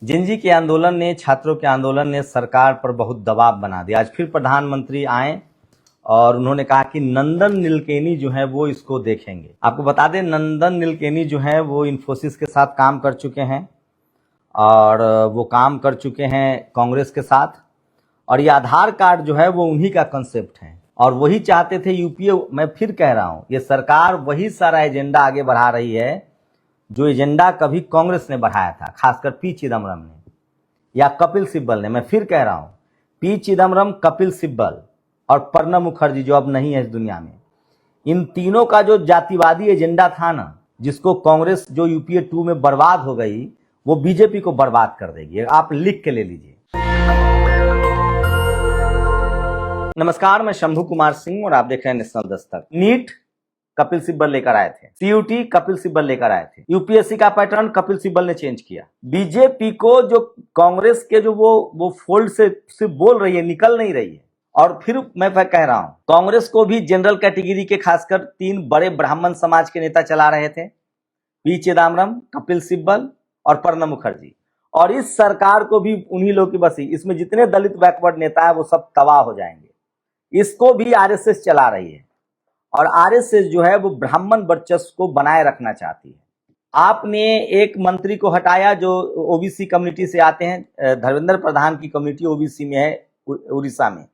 जिंजी के आंदोलन ने, छात्रों के आंदोलन ने सरकार पर बहुत दबाव बना दिया। आज फिर प्रधानमंत्री आए और उन्होंने कहा कि नंदन नीलेकनी जो है वो इसको देखेंगे। आपको बता दें, नंदन नीलेकनी जो है वो इन्फोसिस के साथ काम कर चुके हैं और वो काम कर चुके हैं कांग्रेस के साथ। और ये आधार कार्ड जो है वो उन्हीं का कंसेप्ट है और वही चाहते थे यूपीए। मैं फिर कह रहा हूँ, ये सरकार वही सारा एजेंडा आगे बढ़ा रही है जो एजेंडा कभी कांग्रेस ने बढ़ाया था, खासकर पी चिदम्बरम ने या कपिल सिब्बल ने। मैं फिर कह रहा हूं, पी चिदम्बरम, कपिल सिब्बल और प्रणब मुखर्जी जो अब नहीं है इस दुनिया में, इन तीनों का जो जातिवादी एजेंडा था ना, जिसको कांग्रेस जो यूपीए 2 में बर्बाद हो गई, वो बीजेपी को बर्बाद कर देगी। आप लिख के ले लीजिए। नमस्कार, मैं शंभू कुमार सिंह और आप देख रहे हैं नेशनल दस्तक। नीट कपिल सिब्बल लेकर आए थे, सीयूटी कपिल सिब्बल लेकर आए थे, यूपीएससी का पैटर्न कपिल सिब्बल ने चेंज किया। बीजेपी को जो कांग्रेस के जो वो फोल्ड से बोल रही है, निकल नहीं रही है। और फिर मैं कह रहा हूं, कांग्रेस को भी जनरल कैटेगरी के खासकर 3 बड़े ब्राह्मण समाज के नेता चला रहे थे, पी चिदम्बरम, कपिल सिब्बल और प्रणब मुखर्जी। और इस सरकार को भी उन्हीं लोग की बसी, इसमें जितने दलित बैकवर्ड नेता है वो सब तबाह हो जाएंगे। इसको भी आरएसएस चला रही है और आरएसएस जो है वो ब्राह्मण वर्चस्व को बनाए रखना चाहती है। आपने एक मंत्री को हटाया जो ओबीसी कम्युनिटी से आते हैं, धर्मेंद्र प्रधान की कम्युनिटी ओबीसी में है, उड़ीसा में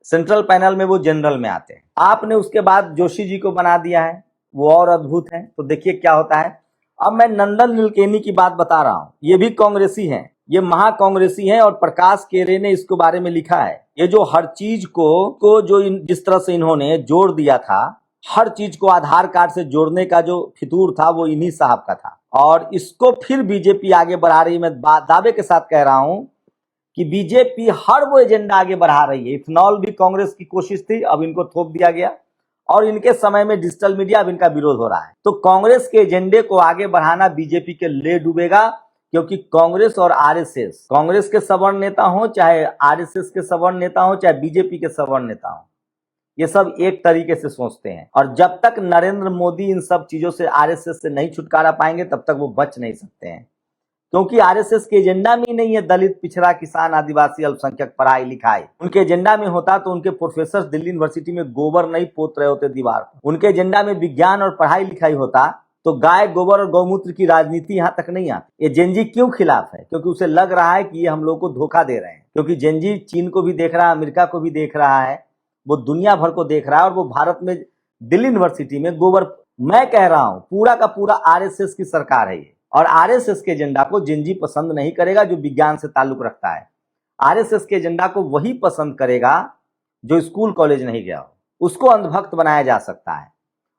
सेंट्रल पैनल में वो जनरल में आते हैं। आपने उसके बाद जोशी जी को बना दिया है, वो और अद्भुत है। तो देखिए क्या होता है। अब मैं नंदन नीलेकनी की बात बता रहा हूं, ये भी कांग्रेसी हैं, ये महाकांग्रेसी हैं और प्रकाश केरे ने इसके बारे में लिखा है। ये जो हर चीज को जो जिस तरह से इन्होंने जोड़ दिया था, हर चीज को आधार कार्ड से जोड़ने का जो फितूर था वो इन्हीं साहब का था। और इसको फिर बीजेपी आगे बढ़ा रही है। मैं दावे के साथ कह रहा हूं कि बीजेपी हर वो एजेंडा आगे बढ़ा रही है। इथेनॉल भी कांग्रेस की कोशिश थी, अब इनको थोप दिया गया। और इनके समय में डिजिटल मीडिया, अब इनका विरोध हो रहा है। तो कांग्रेस के एजेंडे को आगे बढ़ाना बीजेपी के ले डूबेगा, क्योंकि कांग्रेस और आरएसएस, कांग्रेस के सवर्ण नेता हो चाहे आरएसएस के सवर्ण नेता हो चाहे बीजेपी के सवर्ण नेता हो, ये सब एक तरीके से सोचते हैं। और जब तक नरेंद्र मोदी इन सब चीजों से, आरएसएस से नहीं छुटकारा पाएंगे, तब तक वो बच नहीं सकते हैं। क्योंकि आरएसएस के एजेंडा में ही नहीं है दलित, पिछड़ा, किसान, आदिवासी, अल्पसंख्यक, पढ़ाई लिखाई। उनके एजेंडा में होता तो उनके प्रोफेसर दिल्ली यूनिवर्सिटी में गोबर नहीं पोत रहे होते दीवार पर। उनके एजेंडा में विज्ञान और पढ़ाई लिखाई होता तो गाय, गोबर और गौमूत्र की राजनीति यहां तक नहीं आती। ये जेनजी क्यों खिलाफ है? क्योंकि उसे लग रहा है कि ये हम लोग को धोखा दे रहे हैं। क्योंकि जेनजी चीन को भी देख रहा है, अमेरिका को भी देख रहा है, वो दुनिया भर को देख रहा है। और वो भारत में दिल्ली यूनिवर्सिटी में गोबर, मैं कह रहा हूं पूरा का पूरा आरएसएस की सरकार है ये। और आरएसएस के एजेंडा को जेनजी पसंद नहीं करेगा जो विज्ञान से ताल्लुक रखता है। आरएसएस के एजेंडा को वही पसंद करेगा जो स्कूल कॉलेज नहीं गया हो, उसको अंधभक्त बनाया जा सकता है।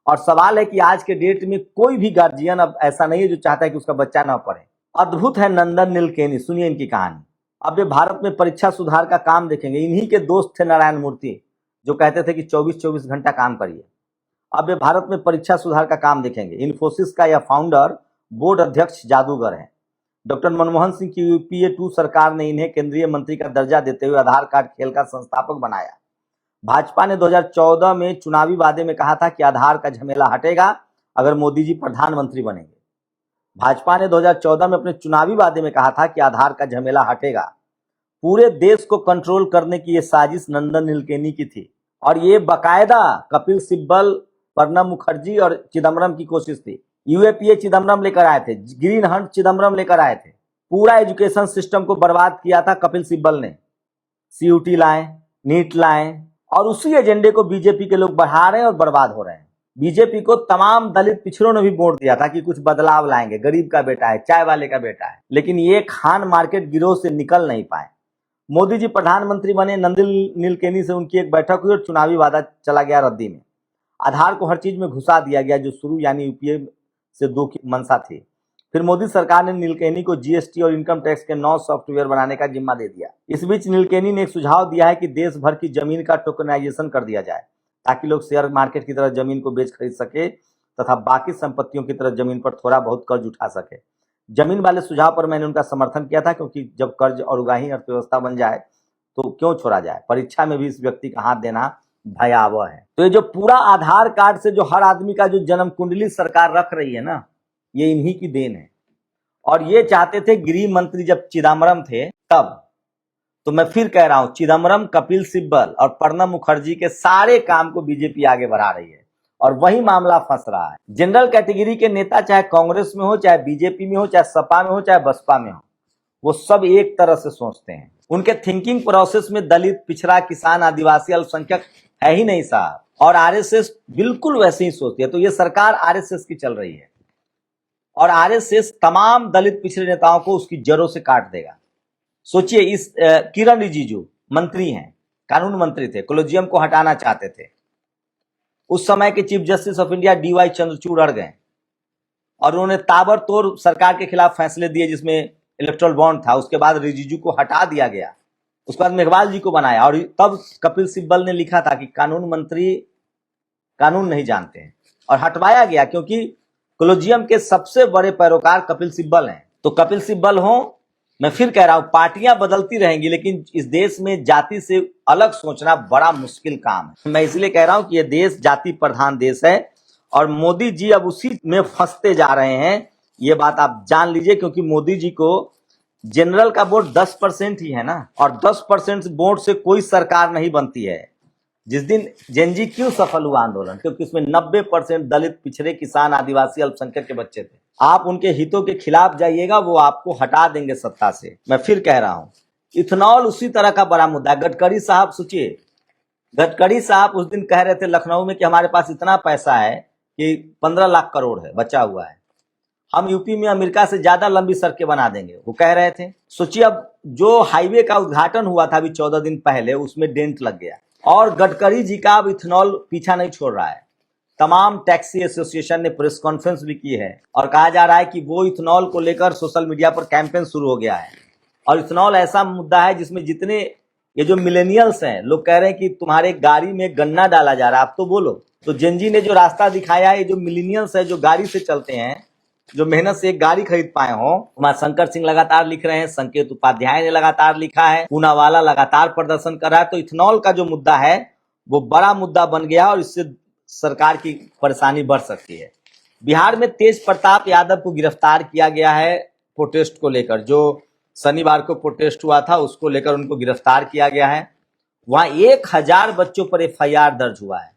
और सवाल है कि आज के डेट में कोई भी गार्जियन अब ऐसा नहीं है जो चाहता है कि उसका बच्चा ना पढ़े। अद्भुत है नंदन नीलेकनी, सुनिए इनकी कहानी। अब ये भारत में परीक्षा सुधार का काम देखेंगे। इन्हीं के दोस्त थे नारायण मूर्ति, जो कहते थे कि 24-24 घंटा काम करिए। अब ये भारत में परीक्षा सुधार का काम देखेंगे। इन्फोसिस का यह फाउंडर, बोर्ड अध्यक्ष जादूगर है। डॉक्टर मनमोहन सिंह की यूपीए 2 सरकार ने इन्हें केंद्रीय मंत्री का दर्जा देते हुए आधार कार्ड खेल का संस्थापक बनाया। भाजपा ने 2014 में चुनावी वादे में कहा था कि आधार का झमेला हटेगा अगर मोदी जी प्रधानमंत्री बनेंगे। भाजपा ने 2014 में अपने चुनावी वादे में कहा था कि आधार का झमेला हटेगा। पूरे देश को कंट्रोल करने की ये साजिश नंदन नीलेकनी की थी और ये बाकायदा कपिल सिब्बल, प्रणब मुखर्जी और चिदम्बरम की कोशिश थी। यूएपीए चिदम्बरम लेकर आए थे, ग्रीन हंट चिदम्बरम लेकर आए थे। पूरा एजुकेशन सिस्टम को बर्बाद किया था कपिल सिब्बल ने। सीयूटी लाए, नीट लाए और उसी एजेंडे को बीजेपी के लोग बढ़ा रहे हैं और बर्बाद हो रहे हैं। बीजेपी को तमाम दलित पिछड़ों ने भी वोट दिया था कि कुछ बदलाव लाएंगे, गरीब का बेटा है, चाय वाले का बेटा है। लेकिन ये खान मार्केट गिरोह से निकल नहीं पाए। मोदी जी प्रधानमंत्री बने, नंदन नीलेकनी से उनकी एक बैठक हुई और चुनावी वादा चला गया रद्दी में। आधार को हर चीज में घुसा दिया गया जो शुरू यानी यूपीए से 2 की मंशा थी। फिर मोदी सरकार ने नीलेकनी को जीएसटी और इनकम टैक्स के 9 सॉफ्टवेयर बनाने का जिम्मा दे दिया। इस बीच नीलेकनी ने एक सुझाव दिया है कि देश भर की जमीन का टोकनाइजेशन कर दिया जाए ताकि लोग शेयर मार्केट की तरह जमीन को बेच खरीद सके तथा बाकी संपत्तियों की तरह जमीन पर थोड़ा बहुत कर्ज उठा सके। जमीन वाले सुझाव पर मैंने उनका समर्थन किया था, क्योंकि जब कर्ज और उगाही अर्थव्यवस्था बन जाए तो क्यों छोड़ा जाए। परीक्षा में भी इस व्यक्ति का हाथ देना भयावह है। तो ये जो पूरा आधार कार्ड से जो हर आदमी का जो जन्म कुंडली सरकार रख रही है ना, ये इन्हीं की देन है। और ये चाहते थे गृह मंत्री जब चिदम्बरम थे तब। तो मैं फिर कह रहा हूं, चिदम्बरम, कपिल सिब्बल और प्रणब मुखर्जी के सारे काम को बीजेपी आगे बढ़ा रही है और वही मामला फंस रहा है। जनरल कैटेगरी के नेता चाहे कांग्रेस में हो, चाहे बीजेपी में हो, चाहे सपा में हो, चाहे बसपा में हो, वो सब एक तरह से सोचते हैं। उनके थिंकिंग प्रोसेस में दलित, पिछड़ा, किसान, आदिवासी, अल्पसंख्यक है ही नहीं साहब। और आरएसएस बिल्कुल वैसे ही सोचती है। तो ये सरकार आरएसएस की चल रही है और आरएसएस तमाम दलित पिछड़े नेताओं को उसकी जड़ों से काट देगा। सोचिए, इस किरण रिजिजू मंत्री हैं, कानून मंत्री थे, कोलेजियम को हटाना चाहते थे। उस समय के chief justice of India D Y Chandrachud अड़ गए और उन्होंने ताबड़तोड़ सरकार के खिलाफ फैसले दिए जिसमें इलेक्टोरल बॉन्ड था। उसके बाद रिजिजू को हटा दिया गया, उसके बाद मेघवाल जी को बनाया और तब कपिल सिब्बल ने लिखा था कि कानून मंत्री कानून नहीं जानते हैं और हटवाया गया क्योंकि कोलेजियम के सबसे बड़े पैरोकार कपिल सिब्बल हैं। तो कपिल सिब्बल हो, मैं फिर कह रहा हूं, पार्टियां बदलती रहेंगी लेकिन इस देश में जाति से अलग सोचना बड़ा मुश्किल काम है। मैं इसलिए कह रहा हूं कि यह देश जाति प्रधान देश है और मोदी जी अब उसी में फंसते जा रहे हैं। ये बात आप जान लीजिए, क्योंकि मोदी जी को जनरल का वोट 10% ही है ना, और 10% वोट से कोई सरकार नहीं बनती है। जिस दिन जेनजी क्यों सफल हुआ आंदोलन, क्योंकि उसमें 90% दलित, पिछड़े, किसान, आदिवासी, अल्पसंख्यक के बच्चे थे। आप उनके हितों के खिलाफ जाइएगा, वो आपको हटा देंगे सत्ता से। मैं फिर कह रहा हूं, इथेनॉल उसी तरह का बड़ा मुद्दा है। गडकरी साहब सोचिए, गडकरी साहब उस दिन कह रहे थे लखनऊ में कि हमारे पास इतना पैसा है कि 15 लाख करोड़ है बचा हुआ है, हम यूपी में अमेरिका से ज्यादा लंबी सड़कें बना देंगे, वो कह रहे थे। सोचिए, अब जो हाईवे का उद्घाटन हुआ था अभी 14 दिन पहले, उसमें डेंट लग गया और गडकरी जी का अब इथेनॉल पीछा नहीं छोड़ रहा है। तमाम टैक्सी एसोसिएशन ने प्रेस कॉन्फ्रेंस भी की है और कहा जा रहा है कि वो इथेनॉल को लेकर सोशल मीडिया पर कैंपेन शुरू हो गया है। और इथेनॉल ऐसा मुद्दा है जिसमें जितने ये जो मिलेनियल्स हैं, लोग कह रहे हैं कि तुम्हारे गाड़ी में गन्ना डाला जा रहा है, आप तो बोलो। तो जेनजी ने जो रास्ता दिखाया है, जो मिलेनियल्स है जो गाड़ी से चलते हैं, जो मेहनत से एक गाड़ी खरीद पाए हो, कुमार शंकर सिंह लगातार लिख रहे हैं, संकेत उपाध्याय ने लगातार लिखा है, पूनावाला लगातार प्रदर्शन कर रहा है। तो इथेनॉल का जो मुद्दा है वो बड़ा मुद्दा बन गया और इससे सरकार की परेशानी बढ़ सकती है। बिहार में तेज प्रताप यादव को गिरफ्तार किया गया है प्रोटेस्ट को लेकर। जो शनिवार को प्रोटेस्ट हुआ था उसको लेकर उनको गिरफ्तार किया गया है। वहां 1000 बच्चों पर एफआईआर दर्ज हुआ है।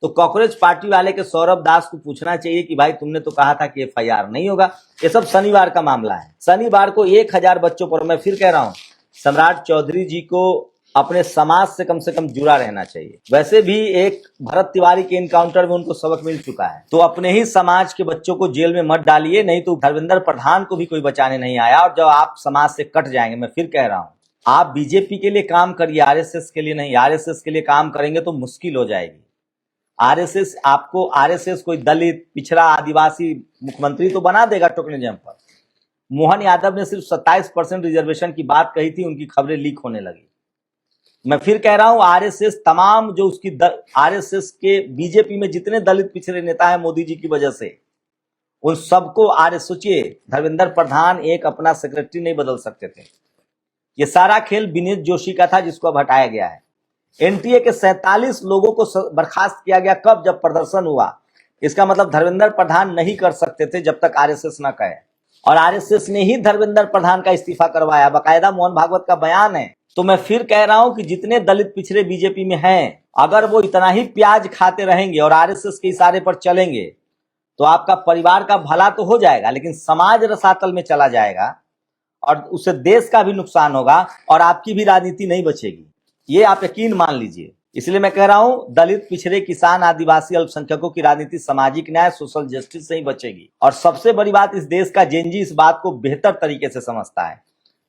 तो कांग्रेस पार्टी वाले के सौरभ दास को पूछना चाहिए कि भाई तुमने तो कहा था कि एफआईआर नहीं होगा। ये सब शनिवार का मामला है। शनिवार को 1000 बच्चों पर, मैं फिर कह रहा हूं, सम्राट चौधरी जी को अपने समाज से कम जुड़ा रहना चाहिए। वैसे भी एक भरत तिवारी के इनकाउंटर में उनको सबक मिल चुका है। तो अपने ही समाज के बच्चों को जेल में मत डालिए, नहीं तो धर्मेंद्र प्रधान को भी कोई बचाने नहीं आया। और जब आप समाज से कट जाएंगे, मैं फिर कह रहा हूं, आप बीजेपी के लिए काम करिए, आरएसएस के लिए नहीं। आरएसएस के लिए काम करेंगे तो मुश्किल हो जाएगी। आरएसएस कोई दलित, पिछड़ा, आदिवासी मुख्यमंत्री तो बना देगा टोकनिज्म पर। मोहन यादव ने सिर्फ 27% रिजर्वेशन की बात कही थी, उनकी खबरें लीक होने लगी। मैं फिर कह रहा हूं, आरएसएस तमाम जो उसकी आरएसएस के बीजेपी में जितने दलित पिछड़े नेता हैं मोदी जी की वजह से, उन सबको सोचिए, धर्मेंद्र प्रधान एक अपना सेक्रेटरी नहीं बदल सकते थे। ये सारा खेल विनीत जोशी का था जिसको अब हटाया गया है। एनटीए के 47 लोगों को बर्खास्त किया गया कब? जब प्रदर्शन हुआ। इसका मतलब धर्मेंद्र प्रधान नहीं कर सकते थे जब तक आरएसएस न कहे, और आरएसएस ने ही धर्मेंद्र प्रधान का इस्तीफा करवाया। बाकायदा मोहन भागवत का बयान है। तो मैं फिर कह रहा हूं कि जितने दलित पिछड़े बीजेपी में हैं, अगर वो इतना ही प्याज खाते रहेंगे और आरएसएस के इशारे पर चलेंगे तो आपका परिवार का भला तो हो जाएगा, लेकिन समाज रसातल में चला जाएगा और उससे देश का भी नुकसान होगा और आपकी भी राजनीति नहीं बचेगी। ये आप यकीन मान लीजिए। इसलिए मैं कह रहा हूं, दलित, पिछड़े, किसान, आदिवासी, अल्पसंख्यकों की राजनीति सामाजिक न्याय, सोशल जस्टिस से ही बचेगी। और सबसे बड़ी बात, इस देश का जेनजी इस बात को बेहतर तरीके से समझता है।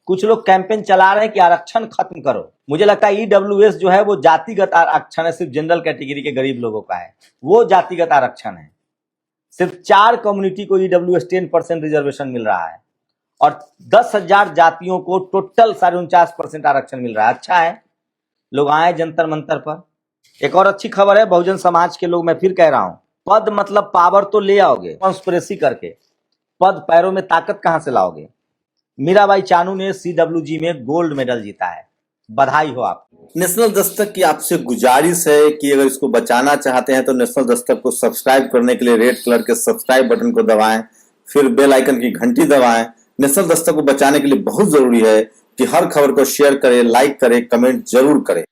कुछ लोग कैंपेन चला रहे हैं कि आरक्षण खत्म करो। मुझे लगता है ईडब्ल्यूएस जो है वो जातिगत आरक्षण है, सिर्फ जनरल कैटेगरी के गरीब लोगों का है, वो जातिगत आरक्षण है। सिर्फ 4 कम्युनिटी को ईडब्ल्यूएस 10% रिजर्वेशन मिल रहा है और 10,000 जातियों को टोटल 49.5% आरक्षण मिल रहा है। अच्छा है, लोग आए जंतर मंतर पर। एक और अच्छी खबर है, बहुजन समाज के लोग, मैं फिर कह रहा हूं, पद मतलब पावर तो ले आओगे, कॉन्स्पिरेसी करके पद पैरों में ताकत कहां से लाओगे? मीराबाई चानू ने सीडब्ल्यूजी में गोल्ड मेडल जीता है, बधाई हो आपको। नेशनल दस्तक की आपसे गुजारिश है कि अगर इसको बचाना चाहते हैं तो नेशनल दस्तक को सब्सक्राइब करने के लिए रेड कलर के सब्सक्राइब बटन को दबाएं फिर बेल आइकन की घंटी दबाएं। नेशनल दस्तक को बचाने के लिए बहुत जरूरी है कि हर खबर को शेयर करें, लाइक करें, कमेंट जरूर करें।